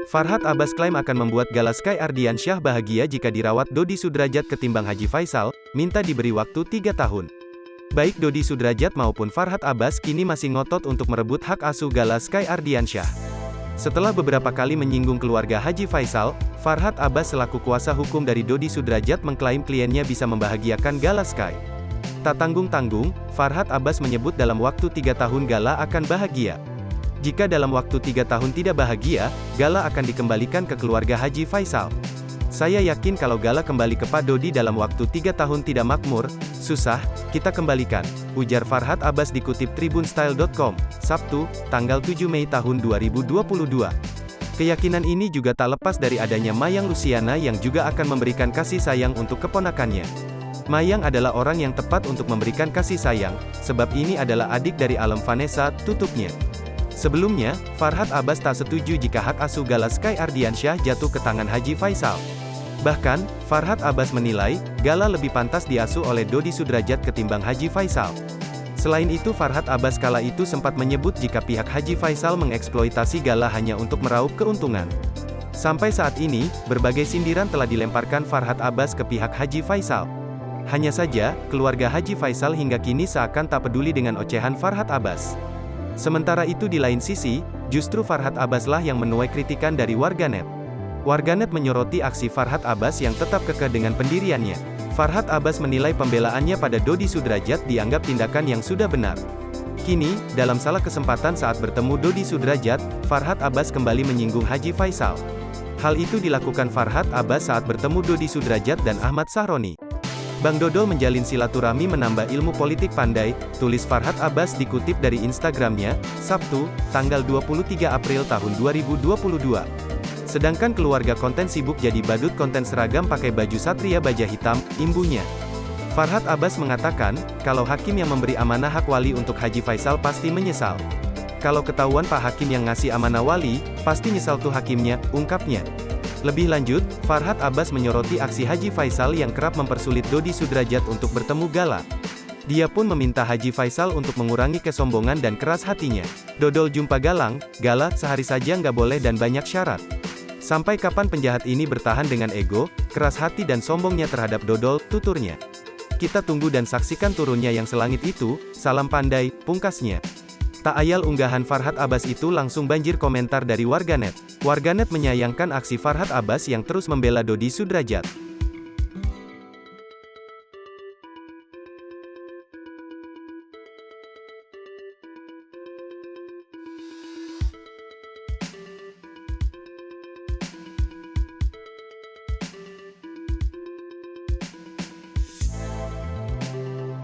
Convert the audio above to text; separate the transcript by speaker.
Speaker 1: Farhad Abbas klaim akan membuat Gala Sky Ardiansyah bahagia jika dirawat Dodi Sudrajat ketimbang Haji Faisal, minta diberi waktu 3 tahun. Baik Dodi Sudrajat maupun Farhad Abbas kini masih ngotot untuk merebut hak asuh Gala Sky Ardiansyah. Setelah beberapa kali menyinggung keluarga Haji Faisal, Farhad Abbas selaku kuasa hukum dari Dodi Sudrajat mengklaim kliennya bisa membahagiakan Gala Sky. Tak tanggung-tanggung, Farhad Abbas menyebut dalam waktu 3 tahun Gala akan bahagia. Jika dalam waktu 3 tahun tidak bahagia, Gala akan dikembalikan ke keluarga Haji Faisal. Saya yakin kalau Gala kembali ke Pak Dodi dalam waktu 3 tahun tidak makmur, susah, kita kembalikan, ujar Farhad Abbas dikutip tribunstyle.com, Sabtu, tanggal 7 Mei tahun 2022. Keyakinan ini juga tak lepas dari adanya Mayang Luciana yang juga akan memberikan kasih sayang untuk keponakannya. Mayang adalah orang yang tepat untuk memberikan kasih sayang, sebab ini adalah adik dari Alem Vanessa, tutupnya. Sebelumnya, Farhad Abbas tak setuju jika hak asuh Gala Sky Ardiansyah jatuh ke tangan Haji Faisal. Bahkan, Farhad Abbas menilai, Gala lebih pantas diasuh oleh Dodi Sudrajat ketimbang Haji Faisal. Selain itu Farhad Abbas kala itu sempat menyebut jika pihak Haji Faisal mengeksploitasi Gala hanya untuk meraup keuntungan. Sampai saat ini, berbagai sindiran telah dilemparkan Farhad Abbas ke pihak Haji Faisal. Hanya saja, keluarga Haji Faisal hingga kini seakan tak peduli dengan ocehan Farhad Abbas. Sementara itu di lain sisi, justru Farhad Abbas lah yang menuai kritikan dari warganet. Warganet menyoroti aksi Farhad Abbas yang tetap kekeh dengan pendiriannya. Farhad Abbas menilai pembelaannya pada Dodi Sudrajat dianggap tindakan yang sudah benar. Kini, dalam salah kesempatan saat bertemu Dodi Sudrajat, Farhad Abbas kembali menyinggung Haji Faisal. Hal itu dilakukan Farhad Abbas saat bertemu Dodi Sudrajat dan Ahmad Sahroni. Bang Dodol menjalin silaturahmi menambah ilmu politik pandai, tulis Farhad Abbas dikutip dari Instagramnya, Sabtu, tanggal 23 April tahun 2022. Sedangkan keluarga konten sibuk jadi badut konten seragam pakai baju satria baja hitam, imbuhnya. Farhad Abbas mengatakan, kalau hakim yang memberi amanah hak wali untuk Haji Faisal pasti menyesal. Kalau ketahuan Pak Hakim yang ngasih amanah wali, pasti nyesal tuh hakimnya, ungkapnya. Lebih lanjut, Farhad Abbas menyoroti aksi Haji Faisal yang kerap mempersulit Dodi Sudrajat untuk bertemu Gala. Dia pun meminta Haji Faisal untuk mengurangi kesombongan dan keras hatinya. Dodol jumpa Galang, Gala, sehari saja nggak boleh dan banyak syarat. Sampai kapan penjahat ini bertahan dengan ego, keras hati dan sombongnya terhadap Dodol, tuturnya. Kita tunggu dan saksikan turunnya yang selangit itu, salam pandai, pungkasnya. Tak ayal unggahan Farhad Abbas itu langsung banjir komentar dari warganet. Warganet menyayangkan aksi Farhad Abbas yang terus membela Dodi Sudrajat.